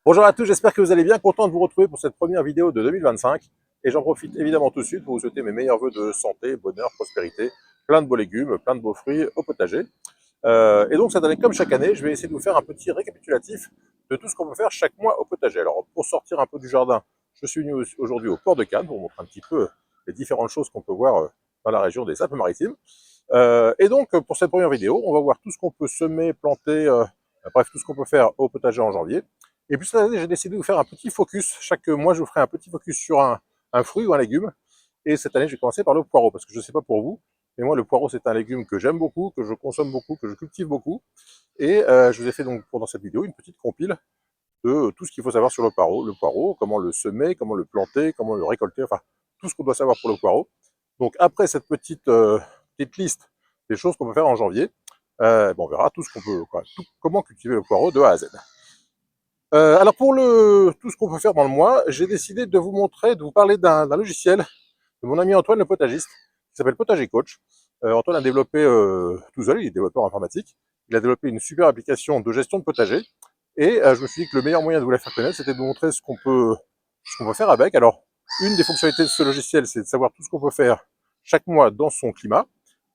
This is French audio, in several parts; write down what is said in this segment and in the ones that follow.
Bonjour à tous, j'espère que vous allez bien, content de vous retrouver pour cette première vidéo de 2025. Et j'en profite évidemment tout de suite pour vous souhaiter mes meilleurs vœux de santé, bonheur, prospérité, plein de beaux légumes, plein de beaux fruits au potager. Et donc cette année, comme chaque année, je vais essayer de vous faire un petit récapitulatif de tout ce qu'on peut faire chaque mois au potager. Alors pour sortir un peu du jardin, je suis venu aujourd'hui au port de Cannes pour vous montrer un petit peu les différentes choses qu'on peut voir dans la région des Alpes-Maritimes. Et donc pour cette première vidéo, on va voir tout ce qu'on peut semer, planter, bref, tout ce qu'on peut faire au potager en janvier. Et puis cette année, j'ai décidé de vous faire un petit focus. Chaque mois, je vous ferai un petit focus sur un fruit ou un légume. Et cette année, je vais commencer par le poireau, parce que je ne sais pas pour vous, mais moi, le poireau, c'est un légume que j'aime beaucoup, que je consomme beaucoup, que je cultive beaucoup. Et je vous ai fait donc pendant cette vidéo une petite compile de tout ce qu'il faut savoir sur le poireau, comment le semer, comment le planter, comment le récolter, enfin, tout ce qu'on doit savoir pour le poireau. Donc après cette petite liste des choses qu'on peut faire en janvier, on verra tout ce qu'on peut, comment cultiver le poireau de A à Z. Alors pour tout ce qu'on peut faire dans le mois, j'ai décidé de vous montrer, de vous parler d'un logiciel de mon ami Antoine le potagiste, qui s'appelle Potager Coach. Antoine a développé tout seul, il est développeur informatique, il a développé une super application de gestion de potager, et je me suis dit que le meilleur moyen de vous la faire connaître, c'était de vous montrer ce qu'on peut faire avec. Alors, une des fonctionnalités de ce logiciel, c'est de savoir tout ce qu'on peut faire chaque mois dans son climat,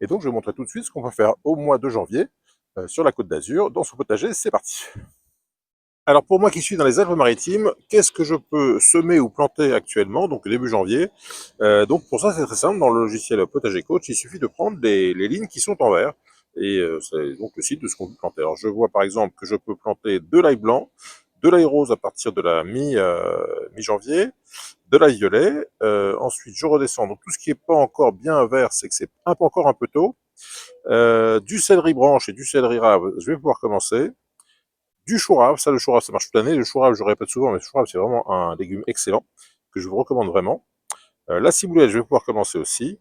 et donc je vais vous montrer tout de suite ce qu'on peut faire au mois de janvier, sur la Côte d'Azur, dans son potager. C'est parti. Alors pour moi qui suis dans les Alpes-Maritimes, qu'est-ce que je peux semer ou planter actuellement, donc début janvier? Donc pour ça c'est très simple, dans le logiciel Potager Coach, il suffit de prendre les lignes qui sont en vert, et c'est donc le site de ce qu'on peut planter. Alors je vois par exemple que je peux planter de l'ail blanc, de l'ail rose à partir de la mi-janvier, de l'ail violet, ensuite je redescends, donc tout ce qui n'est pas encore bien vert, c'est que c'est encore un peu tôt, du céleri branche et du céleri rave, je vais pouvoir commencer. Du chou-rave, ça le chou-rave ça marche toute l'année, le chou-rave je le répète souvent, mais le chou-rave c'est vraiment un légume excellent, que je vous recommande vraiment. La ciboulette je vais pouvoir commencer aussi.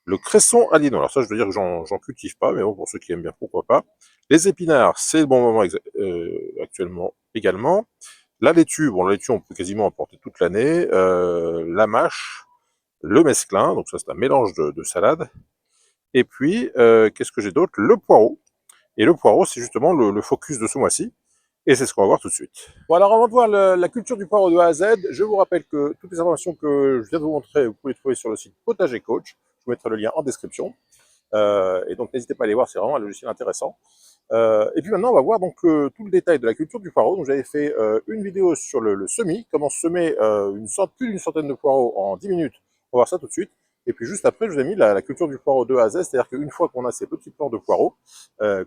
Le cresson aliénor, alors ça je veux dire que j'en cultive pas, mais bon pour ceux qui aiment bien pourquoi pas. Les épinards c'est le bon moment actuellement également. La laitue, bon la laitue on peut quasiment en porter toute l'année. La mâche, le mesclin, donc ça c'est un mélange de salade. Et puis qu'est-ce que j'ai d'autre? Le poireau. Et le poireau c'est justement le focus de ce mois-ci. Et c'est ce qu'on va voir tout de suite. Bon, alors avant de voir la culture du poireau de A à Z, je vous rappelle que toutes les informations que je viens de vous montrer, vous pouvez les trouver sur le site Potager Coach. Je vous mettrai le lien en description. Et donc n'hésitez pas à aller voir, c'est vraiment un logiciel intéressant. Et puis maintenant, on va voir donc tout le détail de la culture du poireau. Donc j'avais fait une vidéo sur le semis, comment semer plus d'une centaine de poireaux en 10 minutes. On va voir ça tout de suite. Et puis juste après, je vous ai mis la culture du poireau de A à Z, c'est-à-dire qu'une fois qu'on a ces petits plants de poireaux,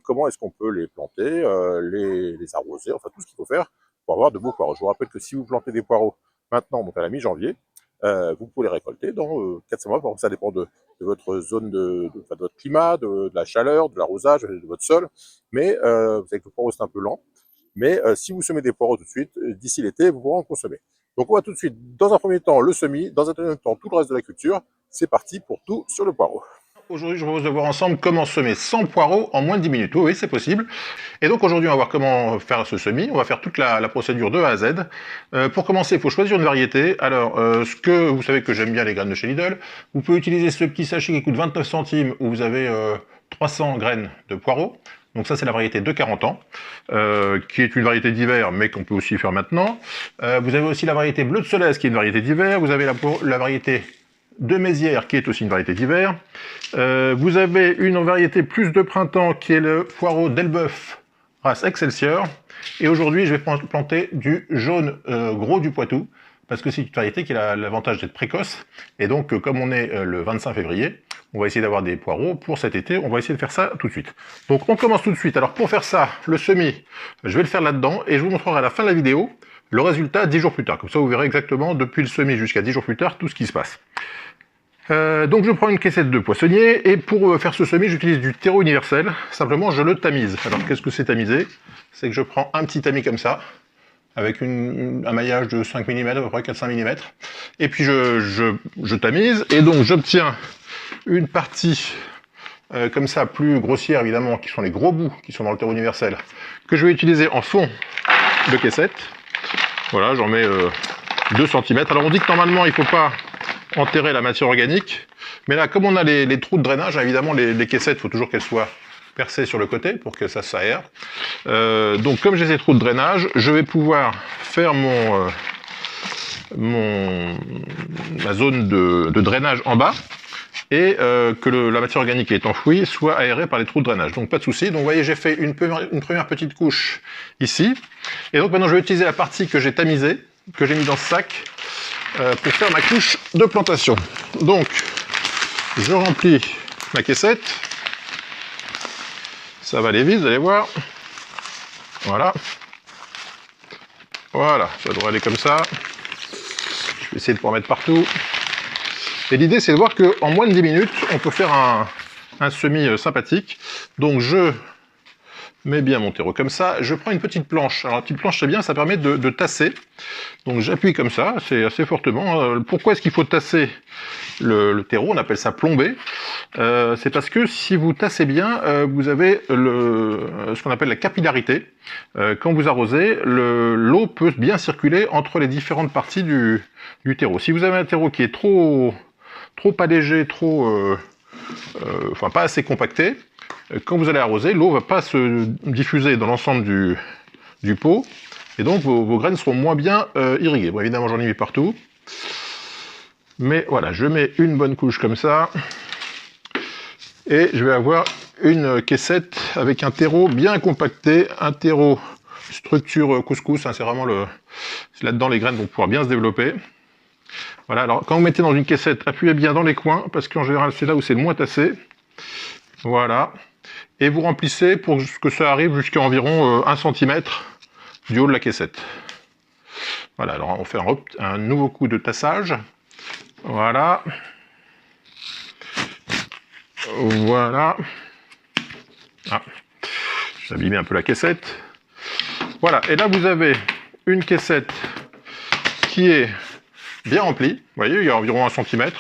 comment est-ce qu'on peut les planter, les arroser, enfin tout ce qu'il faut faire pour avoir de beaux poireaux. Je vous rappelle que si vous plantez des poireaux maintenant, donc à la mi-janvier, vous pouvez les récolter dans 4 mois. Ça dépend de votre zone, de votre climat, de la chaleur, de l'arrosage, de votre sol. Mais vous savez que le poireau c'est un peu lent. Mais si vous semez des poireaux tout de suite, d'ici l'été, vous pourrez en consommer. Donc on va tout de suite, dans un premier temps, le semis, dans un deuxième temps, tout le reste de la culture. C'est parti pour tout sur le poireau. Aujourd'hui, je vous propose de voir ensemble comment semer 100 poireaux en moins de 10 minutes. Oui, c'est possible. Et donc aujourd'hui, on va voir comment faire ce semis. On va faire toute la procédure de A à Z. Pour commencer, il faut choisir une variété. Alors, vous savez que j'aime bien les graines de chez Lidl. Vous pouvez utiliser ce petit sachet qui coûte 29 centimes où vous avez 300 graines de poireaux. Donc ça, c'est la variété de 40 ans, qui est une variété d'hiver, mais qu'on peut aussi faire maintenant. Vous avez aussi la variété bleu de Solèze, qui est une variété d'hiver. Vous avez la variété de Mézières, qui est aussi une variété d'hiver. Vous avez une variété plus de printemps, qui est le poireau d'Elbeuf, race Excelsior. Et aujourd'hui, je vais planter du jaune gros du Poitou, parce que c'est une variété qui a l'avantage d'être précoce. Et donc, comme on est le 25 février, on va essayer d'avoir des poireaux pour cet été. On va essayer de faire ça tout de suite. Donc, on commence tout de suite. Alors, pour faire ça, le semis, je vais le faire là-dedans, et je vous montrerai à la fin de la vidéo le résultat 10 jours plus tard. Comme ça, vous verrez exactement, depuis le semis jusqu'à 10 jours plus tard, tout ce qui se passe. Donc je prends une caissette de poissonnier, et pour faire ce semis, j'utilise du terreau universel. Simplement, je le tamise. Alors, qu'est-ce que c'est tamiser? C'est que je prends un petit tamis comme ça, avec un maillage de 5 mm, à peu près 4-5 mm. Et puis je tamise, et donc j'obtiens une partie comme ça, plus grossière évidemment, qui sont les gros bouts, qui sont dans le terreau universel, que je vais utiliser en fond de caissette. Voilà, j'en mets 2 cm. Alors on dit que normalement, il ne faut pas enterrer la matière organique, mais là, comme on a les trous de drainage, évidemment, les caissettes, il faut toujours qu'elles soient percer sur le côté pour que ça s'aère. Donc comme j'ai ces trous de drainage, je vais pouvoir faire ma zone de drainage en bas et que la matière organique qui est enfouie soit aérée par les trous de drainage. Donc pas de souci. Donc vous voyez, j'ai fait une première petite couche ici. Et donc maintenant je vais utiliser la partie que j'ai tamisée, que j'ai mis dans ce sac, pour faire ma couche de plantation. Donc je remplis ma caissette. Ça va aller vite, vous allez voir. Voilà. Voilà, ça devrait aller comme ça. Je vais essayer de pouvoir mettre partout. Et l'idée, c'est de voir qu'en moins de 10 minutes, on peut faire un semis sympathique. Donc je mets bien mon terreau comme ça. Je prends une petite planche. Alors la petite planche, c'est bien, ça permet de tasser. Donc j'appuie comme ça, c'est assez fortement. Pourquoi est-ce qu'il faut tasser le terreau? On appelle ça plomber. C'est parce que si vous tassez bien, vous avez ce qu'on appelle la capillarité. Quand vous arrosez, l'eau peut bien circuler entre les différentes parties du terreau. Si vous avez un terreau qui est trop allégé, enfin pas assez compacté, quand vous allez arroser, l'eau va pas se diffuser dans l'ensemble du pot, et donc vos graines seront moins bien irriguées. Bon, évidemment, j'en ai mis partout, mais voilà, je mets une bonne couche comme ça, et je vais avoir une caissette avec un terreau bien compacté, un terreau structure couscous, hein, c'est vraiment là-dedans les graines vont pouvoir bien se développer. Voilà, alors quand vous mettez dans une caissette, appuyez bien dans les coins, parce qu'en général c'est là où c'est le moins tassé. Voilà. Et vous remplissez pour que ça arrive jusqu'à environ 1 cm du haut de la caissette. Voilà, alors on fait un nouveau coup de tassage. Voilà. Voilà. Ah, j'ai abîmé un peu la caissette. Voilà, et là vous avez une caissette qui est bien rempli, vous voyez, il y a environ 1 cm.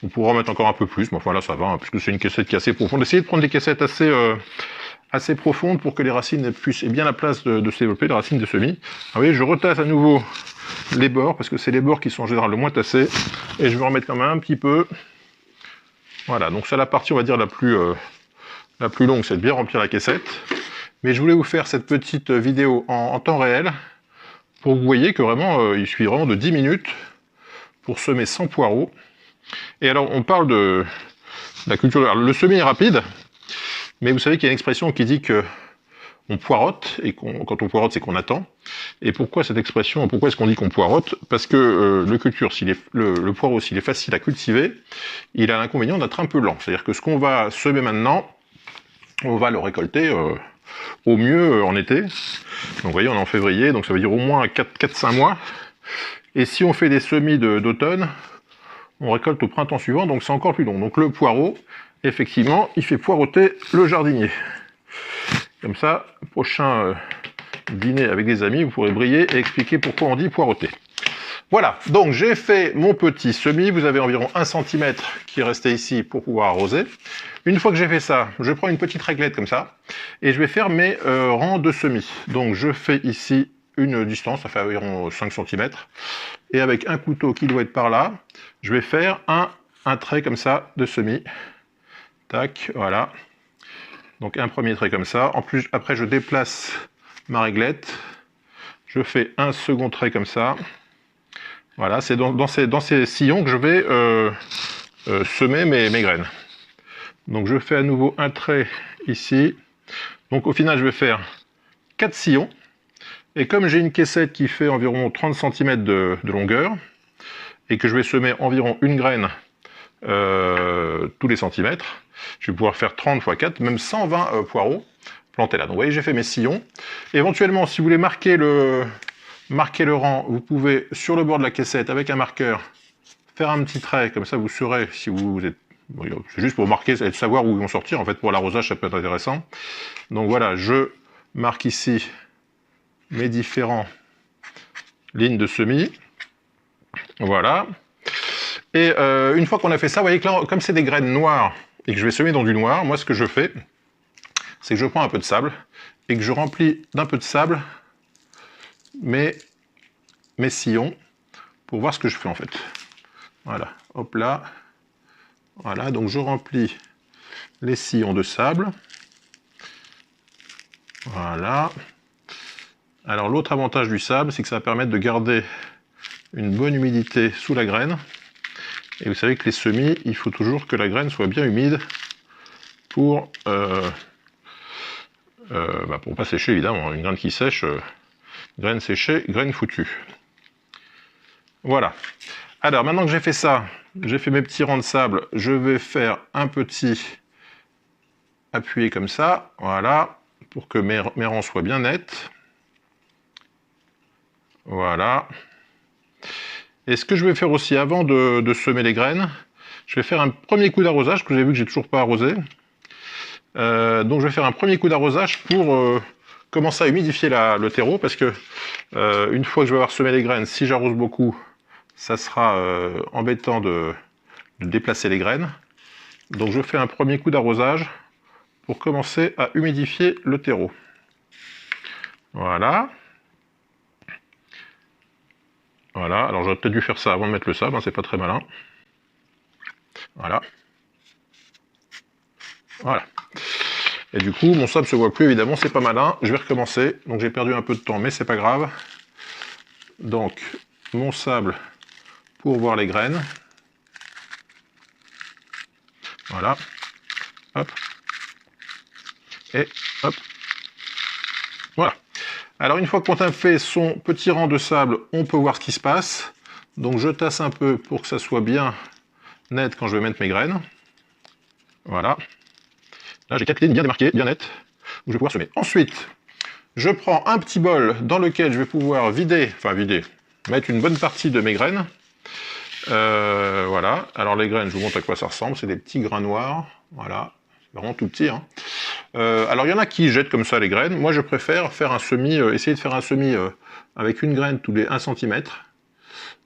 On pourra en mettre encore un peu plus, mais enfin là ça va, hein, puisque c'est une caissette qui est assez profonde. Essayez de prendre des caissettes assez profondes pour que les racines puissent aient bien la place de se développer, les racines de semis. Vous voyez, je retasse à nouveau les bords, parce que c'est les bords qui sont en général le moins tassés, et je vais en mettre quand même un petit peu. Voilà, donc c'est la partie, on va dire, la plus longue, c'est de bien remplir la caissette. Mais je voulais vous faire cette petite vidéo en temps réel, pour que vous voyez que vraiment, il suffit vraiment de 10 minutes pour semer 100 poireaux. Et alors, on parle de la culture. Alors, le semis est rapide, mais vous savez qu'il y a une expression qui dit que on poireaute, et quand on poireaute, c'est qu'on attend. Et pourquoi cette expression? Pourquoi est-ce qu'on dit qu'on poireaute? Parce que le poireau, s'il est facile à cultiver, il a l'inconvénient d'être un peu lent. C'est-à-dire que ce qu'on va semer maintenant, on va le récolter au mieux en été. Donc vous voyez, on est en février, donc ça veut dire au moins 4-5 mois. Et si on fait des semis d'automne, on récolte au printemps suivant, donc c'est encore plus long. Donc le poireau, effectivement, il fait poireauter le jardinier. Comme ça, prochain dîner avec des amis, vous pourrez briller et expliquer pourquoi on dit poireauter. Voilà, donc j'ai fait mon petit semis, vous avez environ 1 cm qui est resté ici pour pouvoir arroser. Une fois que j'ai fait ça, je prends une petite réglette comme ça, et je vais faire mes rangs de semis. Donc je fais ici une distance, ça fait environ 5 cm, et avec un couteau qui doit être par là, je vais faire un trait comme ça de semis. Tac, voilà. Donc un premier trait comme ça. En plus, après je déplace ma réglette, je fais un second trait comme ça. Voilà, c'est dans ces sillons que je vais semer mes graines. Donc je fais à nouveau un trait ici. Donc au final, je vais faire 4 sillons. Et comme j'ai une caissette qui fait environ 30 cm de longueur, et que je vais semer environ une graine tous les centimètres, je vais pouvoir faire 30 x 4, même 120 poireaux plantés là. Donc vous voyez, j'ai fait mes sillons. Éventuellement, si vous voulez marquer le rang, vous pouvez, sur le bord de la caissette, avec un marqueur, faire un petit trait, comme ça vous saurez si vous êtes... C'est juste pour marquer et savoir où ils vont sortir, en fait pour l'arrosage ça peut être intéressant. Donc voilà, je marque ici mes différentes lignes de semis. Voilà. Et une fois qu'on a fait ça, vous voyez que là, comme c'est des graines noires et que je vais semer dans du noir, moi ce que je fais, c'est que je prends un peu de sable et que je remplis d'un peu de sable mes sillons pour voir ce que je fais en fait. Voilà, hop là. Voilà, donc je remplis les sillons de sable. Voilà. Alors l'autre avantage du sable, c'est que ça va permettre de garder une bonne humidité sous la graine. Et vous savez que les semis, il faut toujours que la graine soit bien humide pour pas sécher évidemment. Une graine qui sèche, graine séchée, graine foutue. Voilà. Alors maintenant que j'ai fait ça, j'ai fait mes petits rangs de sable, je vais faire un petit appuyé comme ça, voilà, pour que mes rangs soient bien nets. Voilà. Et ce que je vais faire aussi avant de semer les graines, je vais faire un premier coup d'arrosage, que vous avez vu que j'ai toujours pas arrosé. Donc je vais faire un premier coup d'arrosage pour commencer à humidifier le terreau, parce que une fois que je vais avoir semé les graines, si j'arrose beaucoup, ça sera embêtant de déplacer les graines. Donc je fais un premier coup d'arrosage pour commencer à humidifier le terreau. Voilà. Voilà, alors j'aurais peut-être dû faire ça avant de mettre le sable, hein, c'est pas très malin. Voilà. Voilà. Et du coup, mon sable se voit plus, évidemment, c'est pas malin. Je vais recommencer. Donc j'ai perdu un peu de temps, mais c'est pas grave. Donc, mon sable pour voir les graines. Voilà. Hop. Et hop. Voilà. Alors une fois qu'on a fait son petit rang de sable, on peut voir ce qui se passe. Donc je tasse un peu pour que ça soit bien net quand je vais mettre mes graines. Voilà. Là j'ai 4 lignes bien démarquées, bien nettes, où je vais pouvoir semer. Ensuite, je prends un petit bol dans lequel je vais pouvoir mettre une bonne partie de mes graines. Voilà. Alors les graines, je vous montre à quoi ça ressemble. C'est des petits grains noirs. Voilà. C'est vraiment tout petit, hein. Alors il y en a qui jettent comme ça les graines. Moi je préfère faire un semis, essayer de faire un semis avec une graine tous les 1 cm,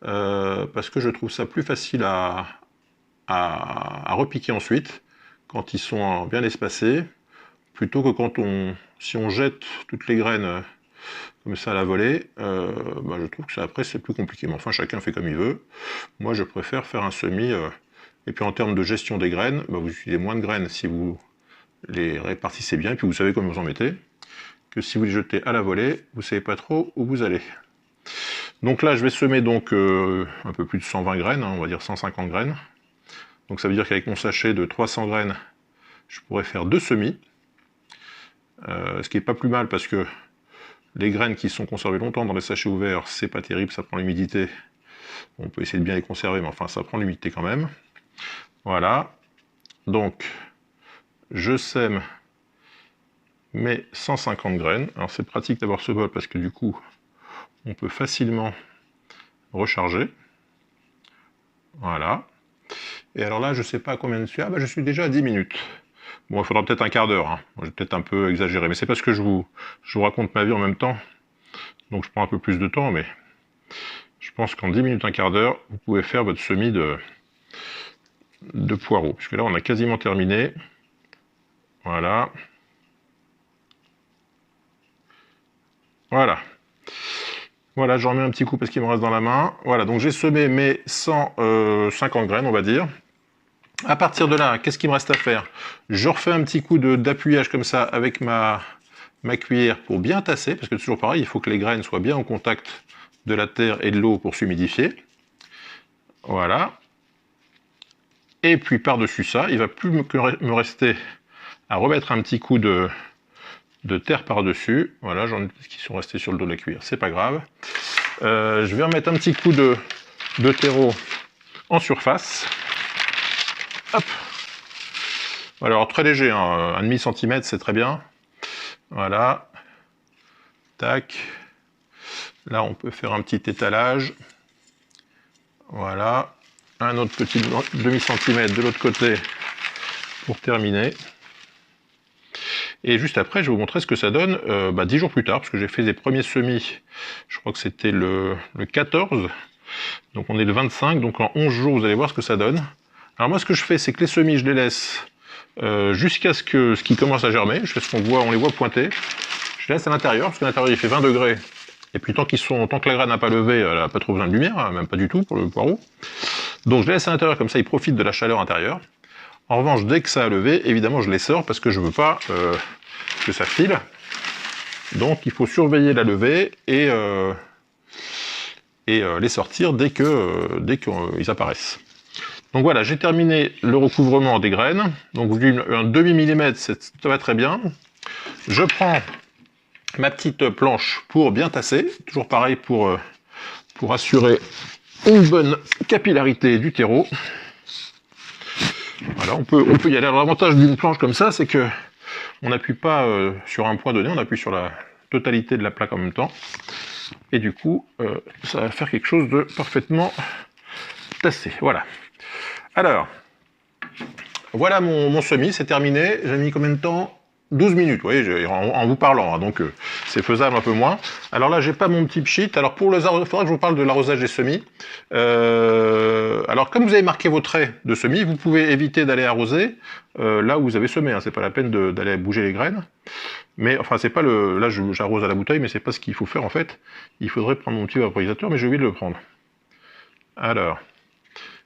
parce que je trouve ça plus facile à repiquer ensuite, quand ils sont bien espacés, plutôt que si on jette toutes les graines comme ça à la volée, je trouve que ça, après c'est plus compliqué. Mais enfin chacun fait comme il veut. Moi je préfère faire un semis, et puis en termes de gestion des graines, vous utilisez moins de graines si vous les répartissez bien, et puis vous savez comment vous en mettez, que si vous les jetez à la volée, vous savez pas trop où vous allez. Donc là, je vais semer donc un peu plus de 120 graines, hein, on va dire 150 graines. Donc ça veut dire qu'avec mon sachet de 300 graines, je pourrais faire 2 semis. Ce qui est pas plus mal, parce que les graines qui sont conservées longtemps dans les sachets ouverts, c'est pas terrible, ça prend l'humidité. On peut essayer de bien les conserver, mais enfin ça prend l'humidité quand même. Voilà. Donc, je sème mes 150 graines. Alors c'est pratique d'avoir ce bol parce que du coup, on peut facilement recharger. Voilà. Et alors là, je sais pas à combien je suis. Je suis déjà à 10 minutes. Bon, il faudra peut-être un quart d'heure, hein. Moi, j'ai peut-être un peu exagéré, mais c'est parce que je vous raconte ma vie en même temps. Donc je prends un peu plus de temps, mais je pense qu'en 10 minutes, un quart d'heure, vous pouvez faire votre semis de poireaux. Puisque là, on a quasiment terminé. Voilà. Voilà. Voilà, j'en remets un petit coup parce qu'il me reste dans la main. Voilà, donc j'ai semé mes 150 graines, on va dire. À partir de là, qu'est-ce qu'il me reste à faire? Je refais un petit coup d'appuyage comme ça avec ma cuillère pour bien tasser, parce que toujours pareil, il faut que les graines soient bien en contact de la terre et de l'eau pour s'humidifier. Voilà. Et puis par-dessus ça, il ne va plus me rester à remettre un petit coup de terre par-dessus. Voilà, j'en ai qui sont restés sur le dos de la cuillère, c'est pas grave. Je vais remettre un petit coup de terreau en surface. Hop. Voilà, alors très léger, hein, 1,5 cm, c'est très bien. Voilà. Tac. Là, on peut faire un petit étalage. Voilà. Un autre petit demi-centimètre de l'autre côté pour terminer. Et juste après, je vais vous montrer ce que ça donne 10 jours plus tard, parce que j'ai fait des premiers semis, je crois que c'était le 14, donc on est le 25, donc en 11 jours, vous allez voir ce que ça donne. Alors moi, ce que je fais, c'est que les semis, je les laisse jusqu'à ce qu'ils commencent à germer, jusqu'à ce on les voit pointer. Je les laisse à l'intérieur, parce qu'à l'intérieur, il fait 20 degrés, et puis tant que la graine n'a pas levé, elle n'a pas trop besoin de lumière, même pas du tout pour le poireau. Donc je les laisse à l'intérieur, comme ça, ils profitent de la chaleur intérieure. En revanche, dès que ça a levé, évidemment, je les sors parce que je veux pas que ça file. Donc il faut surveiller la levée et les sortir dès qu'ils apparaissent. Donc voilà, j'ai terminé le recouvrement des graines. Donc un demi-millimètre, ça va très bien. Je prends ma petite planche pour bien tasser. Toujours pareil pour assurer une bonne capillarité du terreau. Voilà, on peut y aller. Alors l'avantage d'une planche comme ça, c'est que on n'appuie pas sur un point donné, on appuie sur la totalité de la plaque en même temps. Et du coup, ça va faire quelque chose de parfaitement tassé. Voilà. Alors, voilà mon semis, c'est terminé. J'ai mis combien de temps? 12 minutes, vous voyez, en vous parlant, hein, donc c'est faisable un peu moins. Alors là, j'ai pas mon petit pchit. Alors pour il faudra que je vous parle de l'arrosage des semis. Alors comme vous avez marqué vos traits de semis, vous pouvez éviter d'aller arroser là où vous avez semé. Hein, c'est pas la peine d'aller bouger les graines. Mais enfin, c'est pas le. Là, j'arrose à la bouteille, mais c'est pas ce qu'il faut faire en fait. Il faudrait prendre mon petit vaporisateur, mais j'ai oublié de le prendre. Alors,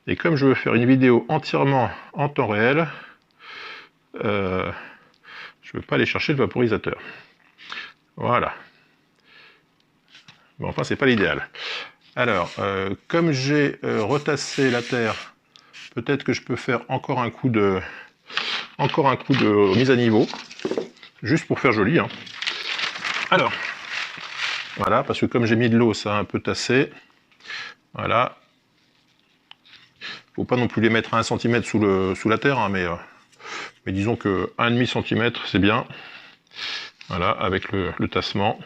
et comme je veux faire une vidéo entièrement en temps réel, je ne vais pas aller chercher le vaporisateur. Voilà. Bon, enfin, c'est pas l'idéal. Alors, comme j'ai retassé la terre, peut-être que je peux faire encore un coup de mise à niveau, juste pour faire joli. Hein. Alors, voilà, parce que comme j'ai mis de l'eau, ça a un peu tassé. Voilà. Faut pas non plus les mettre à 1 cm sous la terre, hein, mais disons que 1,5 cm, c'est bien. Voilà, avec le tassement.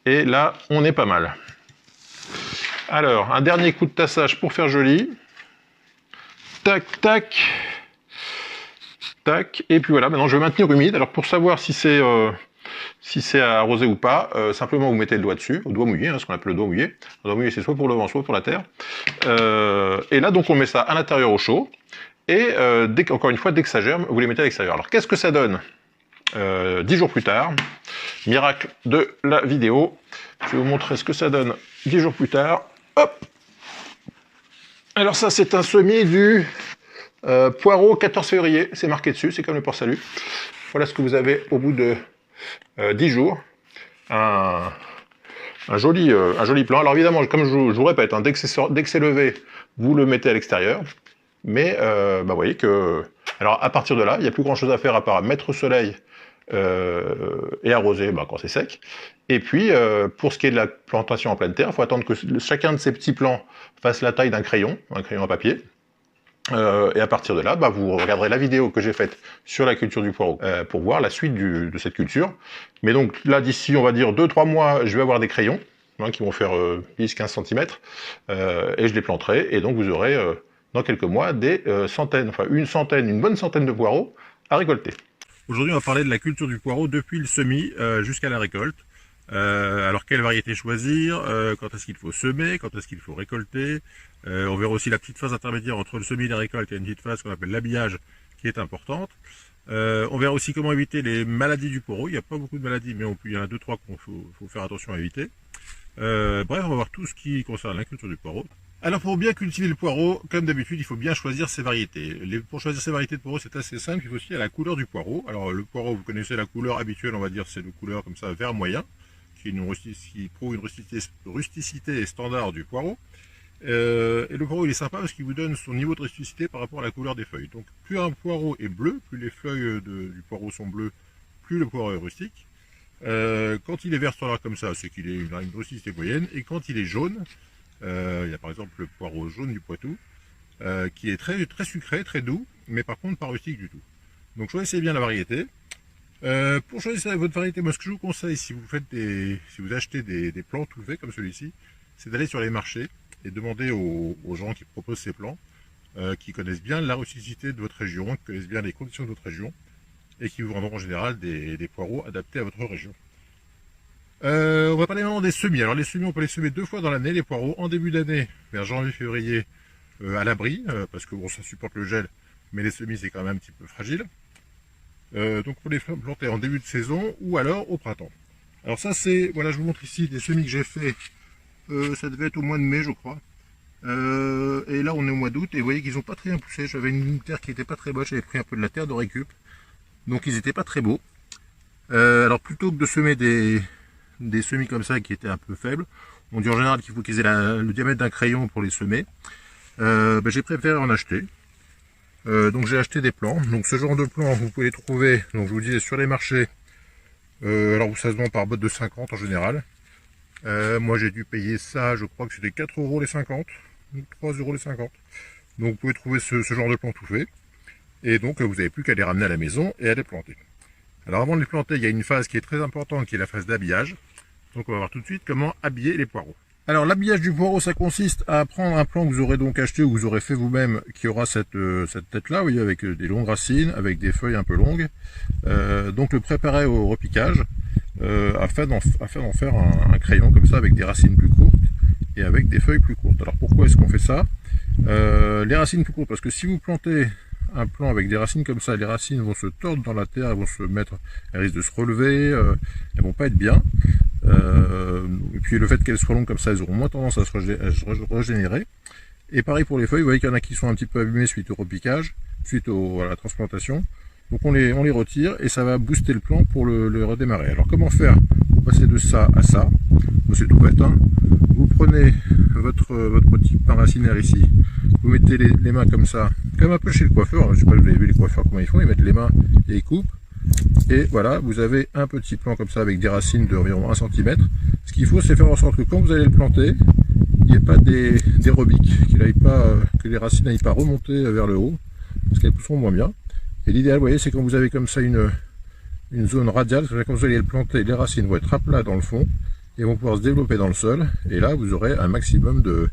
Et là, on est pas mal. Alors, un dernier coup de tassage pour faire joli. Tac, tac. Tac. Et puis voilà, maintenant je vais maintenir humide. Alors pour savoir si c'est arrosé ou pas, simplement vous mettez le doigt dessus, au doigt mouillé, hein, ce qu'on appelle le doigt mouillé. Le doigt mouillé, c'est soit pour le vent, soit pour la terre. Et là, donc on met ça à l'intérieur au chaud. Et encore une fois, dès que ça germe, vous les mettez à l'extérieur. Alors qu'est-ce que ça donne 10 jours plus tard? Miracle de la vidéo. Je vais vous montrer ce que ça donne 10 jours plus tard. Hop! Alors ça, c'est un semis du poireau 14 février. C'est marqué dessus, c'est comme le port-salut. Voilà ce que vous avez au bout de 10 jours. Un joli plan. Alors évidemment, comme je vous répète, hein, dès que c'est levé, vous le mettez à l'extérieur. Mais vous voyez que... Alors à partir de là, il n'y a plus grand chose à faire à part mettre au soleil et arroser quand c'est sec. Et puis, pour ce qui est de la plantation en pleine terre, il faut attendre que chacun de ces petits plants fasse la taille d'un crayon à papier. Et à partir de là, vous regarderez la vidéo que j'ai faite sur la culture du poireau pour voir la suite de cette culture. Mais donc là, d'ici, on va dire 2-3 mois, je vais avoir des crayons qui vont faire 10-15 cm et je les planterai. Et donc vous aurez dans quelques mois des centaines, enfin une bonne centaine de poireaux à récolter. Aujourd'hui, on va parler de la culture du poireau depuis le semis jusqu'à la récolte. Alors quelle variété choisir, quand est-ce qu'il faut semer, quand est-ce qu'il faut récolter. On verra aussi la petite phase intermédiaire entre le semis et la récolte. Il y a une petite phase qu'on appelle l'habillage qui est importante. On verra aussi comment éviter les maladies du poireau. Il n'y a pas beaucoup de maladies, mais il y en a 2-3 qu'il faut faire attention à éviter. Bref, on va voir tout ce qui concerne la culture du poireau. Alors pour bien cultiver le poireau, comme d'habitude, il faut bien choisir ses variétés. Pour choisir ses variétés de poireau, c'est assez simple, il faut aussi à la couleur du poireau. Alors le poireau, vous connaissez la couleur habituelle, on va dire, c'est de couleur comme ça, vert moyen, qui prouve une rusticité standard du poireau. Et le poireau, il est sympa parce qu'il vous donne son niveau de rusticité par rapport à la couleur des feuilles. Donc plus un poireau est bleu, plus les feuilles du poireau sont bleues, plus le poireau est rustique. Quand il est vert standard comme ça, c'est qu'il a une rusticité moyenne. Et quand il est jaune, il y a par exemple le poireau jaune du Poitou, qui est très, très sucré, très doux, mais par contre pas rustique du tout. Donc choisissez bien la variété. Pour choisir votre variété, moi ce que je vous conseille, si vous achetez des plants tout faits comme celui-ci, c'est d'aller sur les marchés et demander aux gens qui proposent ces plants, qui connaissent bien la rusticité de votre région, qui connaissent bien les conditions de votre région, et qui vous vendront en général des poireaux adaptés à votre région. On va parler maintenant des semis. Alors les semis, on peut les semer 2 fois dans l'année, les poireaux, en début d'année, vers janvier-février, à l'abri, parce que bon, ça supporte le gel, mais les semis c'est quand même un petit peu fragile. Donc on peut les planter en début de saison ou alors au printemps. Alors ça c'est, voilà, je vous montre ici des semis que j'ai fait, ça devait être au mois de mai je crois. Et là on est au mois d'août et vous voyez qu'ils n'ont pas très bien poussé. J'avais une terre qui n'était pas très bonne, j'avais pris un peu de la terre de récup, donc ils n'étaient pas très beaux. Alors plutôt que de semer des semis comme ça qui étaient un peu faibles, on dit en général qu'il faut qu'ils aient le diamètre d'un crayon pour les semer, j'ai préféré en acheter. Donc j'ai acheté des plants. Donc ce genre de plants, vous pouvez les trouver, donc je vous disais, sur les marchés. Alors ça se vend par botte de 50 en général. Moi j'ai dû payer ça, je crois que c'était 4 € les 50, ou 3 € les 50. Donc vous pouvez trouver ce genre de plants tout fait. Et donc vous n'avez plus qu'à les ramener à la maison et à les planter. Alors avant de les planter, il y a une phase qui est très importante, qui est la phase d'habillage. Donc on va voir tout de suite comment habiller les poireaux. Alors l'habillage du poireau, ça consiste à prendre un plant que vous aurez donc acheté ou que vous aurez fait vous-même, qui aura cette tête-là, vous voyez, avec des longues racines, avec des feuilles un peu longues. Donc le préparer au repiquage, afin d'en faire un crayon comme ça, avec des racines plus courtes et avec des feuilles plus courtes. Alors pourquoi est-ce qu'on fait ça? Les racines plus courtes, parce que si vous plantez un plant avec des racines comme ça, les racines vont se tordre dans la terre, elles vont se mettre, elles risquent de se relever, elles vont pas être bien. Et puis le fait qu'elles soient longues comme ça, elles auront moins tendance à se régénérer. Et pareil pour les feuilles, vous voyez qu'il y en a qui sont un petit peu abîmées suite au repiquage, suite à la transplantation. Donc on les retire et ça va booster le plant pour le redémarrer. Alors comment faire pour passer de ça à ça? C'est tout bête, hein. Vous prenez votre petit pain racinaire ici, vous mettez les mains comme ça, comme un peu chez le coiffeur. Je sais pas si vous avez vu les coiffeurs comment ils font, ils mettent les mains et ils coupent. Et voilà, vous avez un petit plant comme ça avec des racines d'environ 1 cm. Ce qu'il faut, c'est faire en sorte que quand vous allez le planter, il n'y ait pas des rebiques, que les racines n'aillent pas remonter vers le haut, parce qu'elles pousseront moins bien. Et l'idéal, vous voyez, c'est quand vous avez comme ça une zone radiale, c'est-à-dire quand vous allez le planter, les racines vont être à plat dans le fond et vont pouvoir se développer dans le sol. Et là, vous aurez un maximum de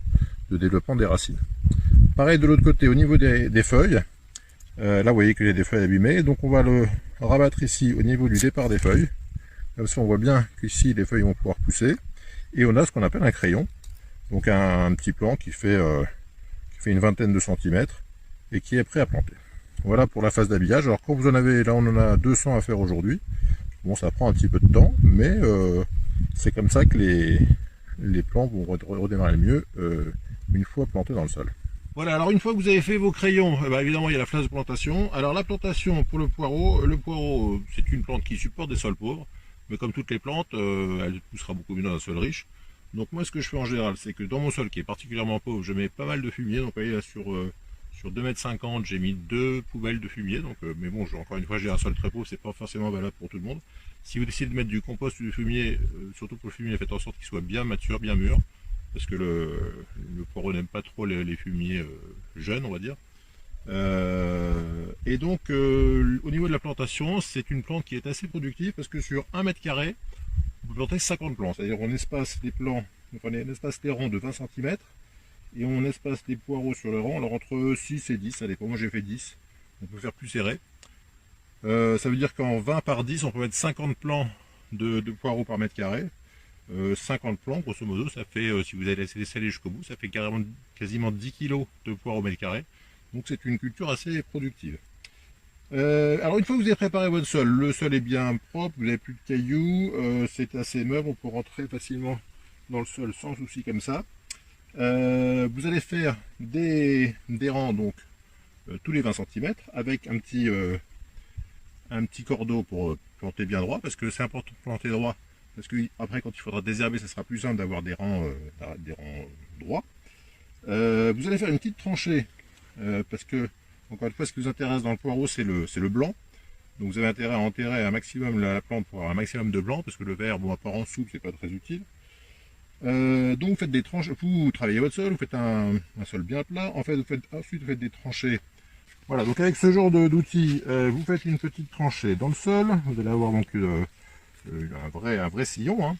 développement des racines. Pareil de l'autre côté, au niveau des feuilles. Là, vous voyez qu'il y a des feuilles abîmées, donc on va le rabattre ici au niveau du départ des feuilles. Comme ça, on voit bien qu'ici, les feuilles vont pouvoir pousser. Et on a ce qu'on appelle un crayon, donc un petit plant qui fait une vingtaine de centimètres et qui est prêt à planter. Voilà pour la phase d'habillage. Alors quand vous en avez, là on en a 200 à faire aujourd'hui. Bon, ça prend un petit peu de temps, mais c'est comme ça que les plants vont redémarrer le mieux une fois plantés dans le sol. Voilà, alors une fois que vous avez fait vos crayons, évidemment il y a la phase de plantation. Alors la plantation pour le poireau c'est une plante qui supporte des sols pauvres, mais comme toutes les plantes, elle poussera beaucoup mieux dans un sol riche. Donc moi ce que je fais en général, c'est que dans mon sol qui est particulièrement pauvre, je mets pas mal de fumier. Donc vous voyez là sur 2,50 m, j'ai mis 2 poubelles de fumier. Donc, mais bon, encore une fois, j'ai un sol très pauvre, c'est pas forcément valable pour tout le monde. Si vous décidez de mettre du compost ou du fumier, surtout pour le fumier, faites en sorte qu'il soit bien mature, bien mûr, parce que le poireau n'aime pas trop les fumiers jeunes, on va dire. Et donc, au niveau de la plantation, c'est une plante qui est assez productive, parce que sur 1 m², on peut planter 50 plants. C'est-à-dire on espace les plants, on espace les rangs de 20 cm, et on espace les poireaux sur le rang, alors entre 6 et 10, ça dépend, moi j'ai fait 10, on peut faire plus serré. Ça veut dire qu'en 20 par 10, on peut mettre 50 plants de poireaux par mètre carré. 50 plants, grosso modo, ça fait, si vous allez laisser aller jusqu'au bout, ça fait quasiment 10 kg de poireaux au mètre carré. Donc c'est une culture assez productive. Alors une fois que vous avez préparé votre sol, le sol est bien propre, vous n'avez plus de cailloux, c'est assez meuble, on peut rentrer facilement dans le sol sans souci comme ça. Vous allez faire des rangs donc tous les 20 cm avec un petit cordeau pour planter bien droit, parce que c'est important de planter droit, parce que après quand il faudra désherber, ça sera plus simple d'avoir des rangs droits. Vous allez faire une petite tranchée, parce que encore une fois, ce qui vous intéresse dans le poireau, c'est le blanc. Donc vous avez intérêt à enterrer un maximum la plante pour avoir un maximum de blanc, parce que le vert, bon, à part en soupe, c'est pas très utile. Donc vous faites des tranches, vous travaillez votre sol, vous faites un sol bien plat, ensuite vous faites des tranchées. Voilà, donc avec ce genre d'outils, vous faites une petite tranchée dans le sol, vous allez avoir donc un vrai sillon. Hein.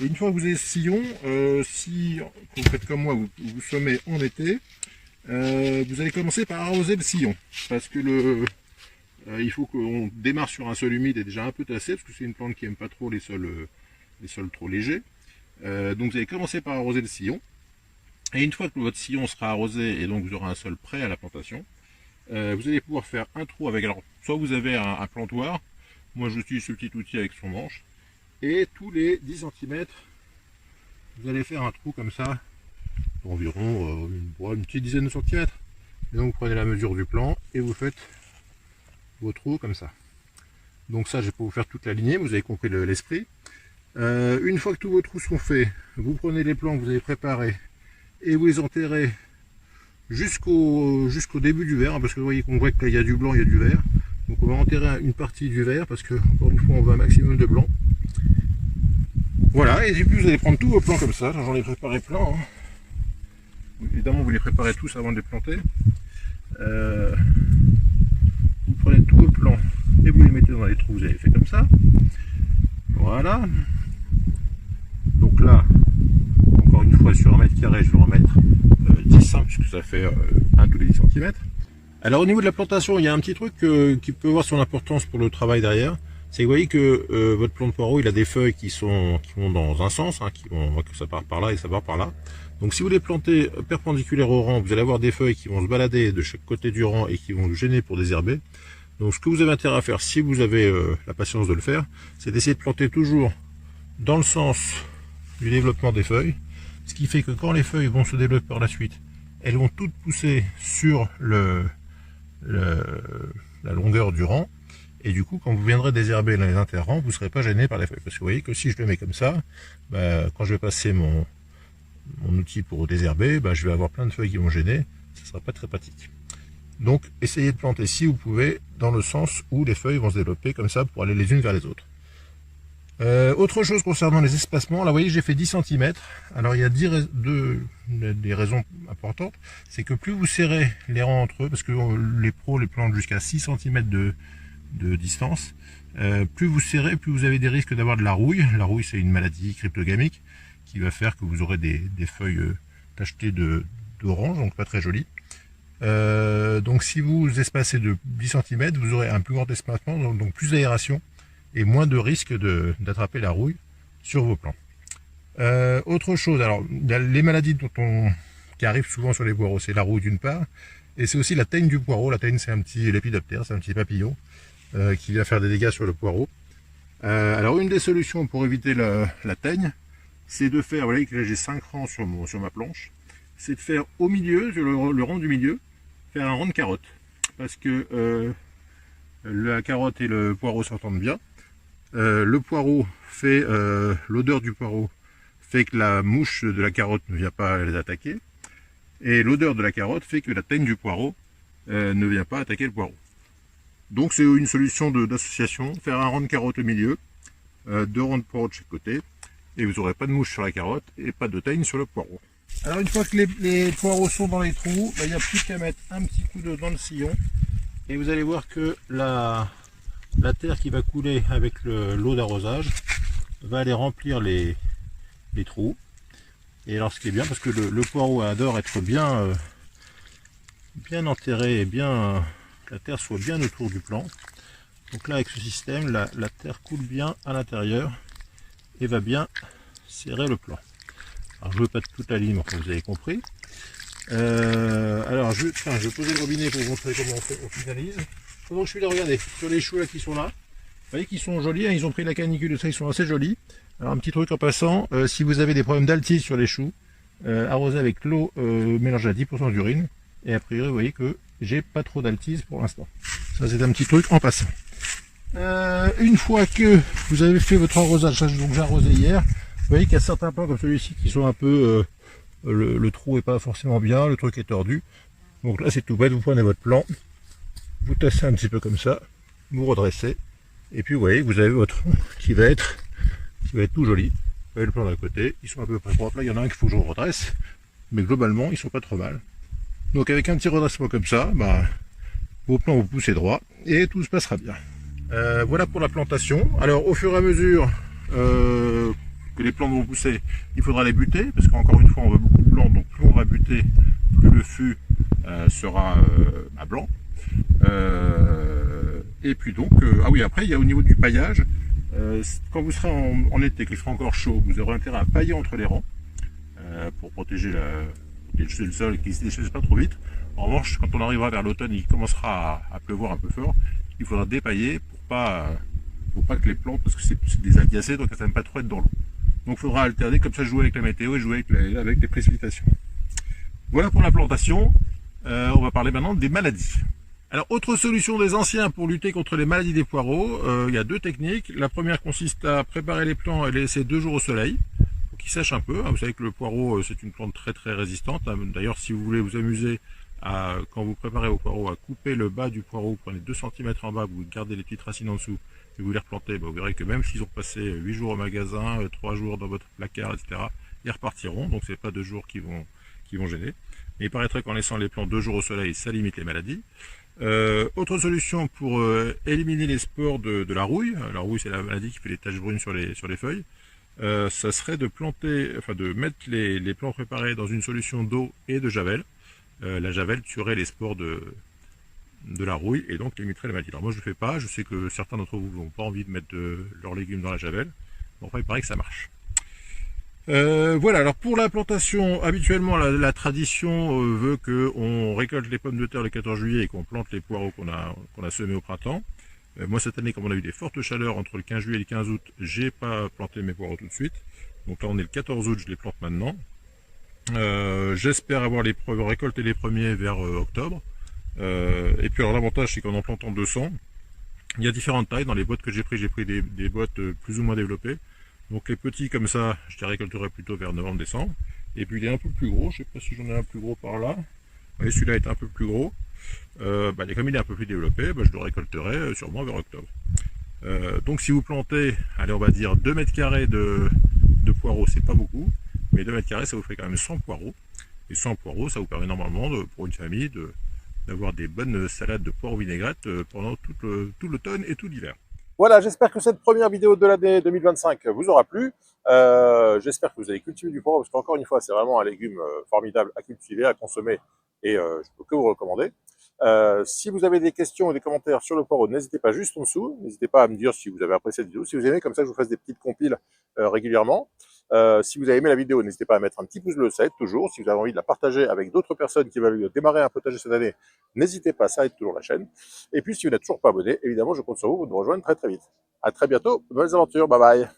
Et une fois que vous avez ce sillon, si vous faites comme moi, vous semez en été, vous allez commencer par arroser le sillon, parce que il faut qu'on démarre sur un sol humide et déjà un peu tassé, parce que c'est une plante qui n'aime pas trop les sols trop légers. Donc vous allez commencer par arroser le sillon, et une fois que votre sillon sera arrosé et donc vous aurez un sol prêt à la plantation, vous allez pouvoir faire un trou avec, alors soit vous avez un plantoir, moi j'utilise ce petit outil avec son manche, et tous les 10 cm vous allez faire un trou comme ça d'environ une petite dizaine de centimètres, et donc vous prenez la mesure du plan et vous faites vos trous comme ça. Donc ça, je vais pas vous faire toute la lignée, vous avez compris l'esprit. Une fois que tous vos trous sont faits, vous prenez les plants que vous avez préparés et vous les enterrez jusqu'au début du verre, parce que vous voyez qu'on voit qu'il y a du blanc, il y a du vert. Donc on va enterrer une partie du vert, parce que encore une fois on veut un maximum de blanc. Voilà, et puis vous allez prendre tous vos plants comme ça, j'en ai préparé plein. Hein. Évidemment vous les préparez tous avant de les planter. Vous prenez tous vos plants et vous les mettez dans les trous, vous avez fait comme ça. Voilà. Donc là, encore une fois sur 1 mètre carré, je vais en mettre 10, hein, puisque ça fait 1 tous les 10 cm. Alors au niveau de la plantation, il y a un petit truc qui peut avoir son importance pour le travail derrière. C'est que vous voyez que votre plant de poireau, il a des feuilles qui vont dans un sens, hein, que ça part par là et ça part par là. Donc si vous les plantez perpendiculaires au rang, vous allez avoir des feuilles qui vont se balader de chaque côté du rang et qui vont vous gêner pour désherber. Donc ce que vous avez intérêt à faire, si vous avez la patience de le faire, c'est d'essayer de planter toujours dans le sens du développement des feuilles. Ce qui fait que quand les feuilles vont se développer par la suite, elles vont toutes pousser sur la longueur du rang. Et du coup, quand vous viendrez désherber dans les interrangs, vous ne serez pas gêné par les feuilles. Parce que vous voyez que si je le mets comme ça, quand je vais passer mon outil pour désherber, je vais avoir plein de feuilles qui vont gêner. Ce ne sera pas très pratique. Donc, essayez de planter, si vous pouvez, dans le sens où les feuilles vont se développer comme ça pour aller les unes vers les autres. Autre chose concernant les espacements, là vous voyez j'ai fait 10 cm. Alors il y a des raisons importantes. C'est que plus vous serrez les rangs entre eux, parce que les pros les plantent jusqu'à 6 cm de distance, plus vous serrez, plus vous avez des risques d'avoir de la rouille. La rouille c'est une maladie cryptogamique qui va faire que vous aurez des feuilles tachetées d'orange, donc pas très jolies. Donc si vous espacez de 10 cm, vous aurez un plus grand espacement, donc plus d'aération et moins de risque d'attraper la rouille sur vos plants. Autre chose, alors les maladies qui arrivent souvent sur les poireaux, c'est la rouille d'une part, et c'est aussi la teigne du poireau. La teigne c'est un petit lépidoptère, c'est un petit papillon qui vient faire des dégâts sur le poireau. Alors une des solutions pour éviter la teigne, c'est de faire, vous voyez que là j'ai 5 rangs sur ma planche, c'est de faire au milieu, sur le rang du milieu, faire un rang de carotte, parce que la carotte et le poireau s'entendent bien. Le poireau fait, l'odeur du poireau fait que la mouche de la carotte ne vient pas les attaquer, et l'odeur de la carotte fait que la teigne du poireau ne vient pas attaquer le poireau. Donc c'est une solution d'association, faire un rang de carotte au milieu, 2 rangs de poireau de chaque côté, et vous n'aurez pas de mouche sur la carotte et pas de teigne sur le poireau. Alors une fois que les poireaux sont dans les trous, il n'y a plus qu'à mettre un petit coup d'eau dans le sillon, et vous allez voir que la terre qui va couler avec l'eau d'arrosage va aller remplir les trous. Et alors ce qui est bien, parce que le poireau adore être bien enterré et que la terre soit bien autour du plant. Donc là avec ce système, la terre coule bien à l'intérieur et va bien serrer le plant. Alors je ne veux pas toute la ligne, comme vous avez compris. Alors je vais poser le robinet pour vous montrer comment on finalise. Pendant que je suis là, regardez, sur les choux là qui sont là, vous voyez qu'ils sont jolis, hein, ils ont pris la canicule, ça, ils sont assez jolis. Alors un petit truc en passant, si vous avez des problèmes d'altise sur les choux, arrosez avec l'eau mélangée à 10% d'urine, et a priori vous voyez que j'ai pas trop d'altise pour l'instant. Ça c'est un petit truc en passant. Une fois que vous avez fait votre arrosage, donc j'ai arrosé hier, vous voyez qu'il y a certains plants comme celui-ci qui sont un peu, le trou est pas forcément bien, le truc est tordu. Donc là c'est tout bête, vous prenez votre plant, vous tassez un petit peu comme ça, vous redressez, et puis vous voyez que vous avez votre tronc qui va être tout joli. Vous voyez le plan d'un côté, ils sont à peu près propres. Là il y en a un qu'il faut que je redresse, mais globalement ils sont pas trop mal. Donc avec un petit redressement comme ça, vos plants vont pousser droit et tout se passera bien. Voilà pour la plantation. Alors au fur et à mesure que les plants vont pousser, il faudra les buter, parce qu'encore une fois on veut beaucoup de blanc, donc plus on va buter, plus le fût sera blanc. Et puis donc, ah oui, après il y a au niveau du paillage, quand vous serez en été, qu'il fera encore chaud, vous aurez intérêt à pailler entre les rangs pour protéger le sol et qu'il ne se déchire pas trop vite. En revanche, quand on arrivera vers l'automne, il commencera à pleuvoir un peu fort, il faudra dépailler pour pas que les plantes, parce que c'est des algacées, donc elles n'aiment pas trop être dans l'eau. Donc il faudra alterner, comme ça jouer avec la météo et jouer avec les précipitations. Voilà pour la plantation. On va parler maintenant des maladies. Alors, autre solution des anciens pour lutter contre les maladies des poireaux, il y a deux techniques. La première consiste à préparer les plants et les laisser 2 jours au soleil pour qu'ils sèchent un peu. Vous savez que le poireau, c'est une plante très très résistante. D'ailleurs, si vous voulez vous amuser quand vous préparez vos poireaux, à couper le bas du poireau, vous prenez 2 centimètres en bas, vous gardez les petites racines en dessous et vous les replantez, vous verrez que même s'ils ont passé 8 jours au magasin, 3 jours dans votre placard, etc., ils repartiront. Donc, c'est pas 2 jours qui vont gêner. Mais il paraîtrait qu'en laissant les plants 2 jours au soleil, ça limite les maladies. Autre solution pour éliminer les spores de la rouille. La rouille, c'est la maladie qui fait les taches brunes sur les feuilles. Ça serait de mettre les plants préparés dans une solution d'eau et de javel. La javel tuerait les spores de la rouille et donc limiterait les maladies. Alors moi je ne le fais pas, je sais que certains d'entre vous n'ont pas envie de mettre leurs légumes dans la javel. Bon, enfin il paraît que ça marche. Voilà, alors pour la plantation, habituellement la tradition veut qu'on récolte les pommes de terre le 14 juillet et qu'on plante les poireaux qu'on a semés au printemps. Moi cette année, comme on a eu des fortes chaleurs entre le 15 juillet et le 15 août, j'ai pas planté mes poireaux tout de suite. Donc là on est le 14 août, je les plante maintenant. J'espère avoir récolté les premiers vers octobre. Et puis alors l'avantage c'est qu'en en plantant 200, il y a différentes tailles. Dans les boîtes que j'ai pris des boîtes plus ou moins développées. Donc les petits comme ça, je les récolterai plutôt vers novembre-décembre. Et puis il est un peu plus gros, je sais pas si j'en ai un plus gros par là. Oui, celui-là est un peu plus gros. Comme il est un peu plus développé, je le récolterai sûrement vers octobre. Donc si vous plantez, allez on va dire 2 mètres carrés de poireaux, c'est pas beaucoup, mais 2 mètres carrés ça vous fait quand même 100 poireaux. Et 100 poireaux, ça vous permet normalement pour une famille d'avoir des bonnes salades de poireaux vinaigrette pendant tout l'automne et tout l'hiver. Voilà, j'espère que cette première vidéo de l'année 2025 vous aura plu. J'espère que vous allez cultiver du poireau, parce qu'encore une fois, c'est vraiment un légume formidable à cultiver, à consommer, et je peux que vous recommander. Si vous avez des questions ou des commentaires sur le poireau, n'hésitez pas juste en dessous. N'hésitez pas à me dire si vous avez apprécié cette vidéo, si vous aimez, comme ça je vous fasse des petites compiles régulièrement. Si vous avez aimé la vidéo, n'hésitez pas à mettre un petit pouce bleu, ça aide toujours. Si vous avez envie de la partager avec d'autres personnes qui veulent démarrer un potager cette année, n'hésitez pas, ça aide toujours la chaîne. Et puis si vous n'êtes toujours pas abonné, évidemment, je compte sur vous pour nous rejoindre très très vite. À très bientôt, bonnes aventures, bye bye.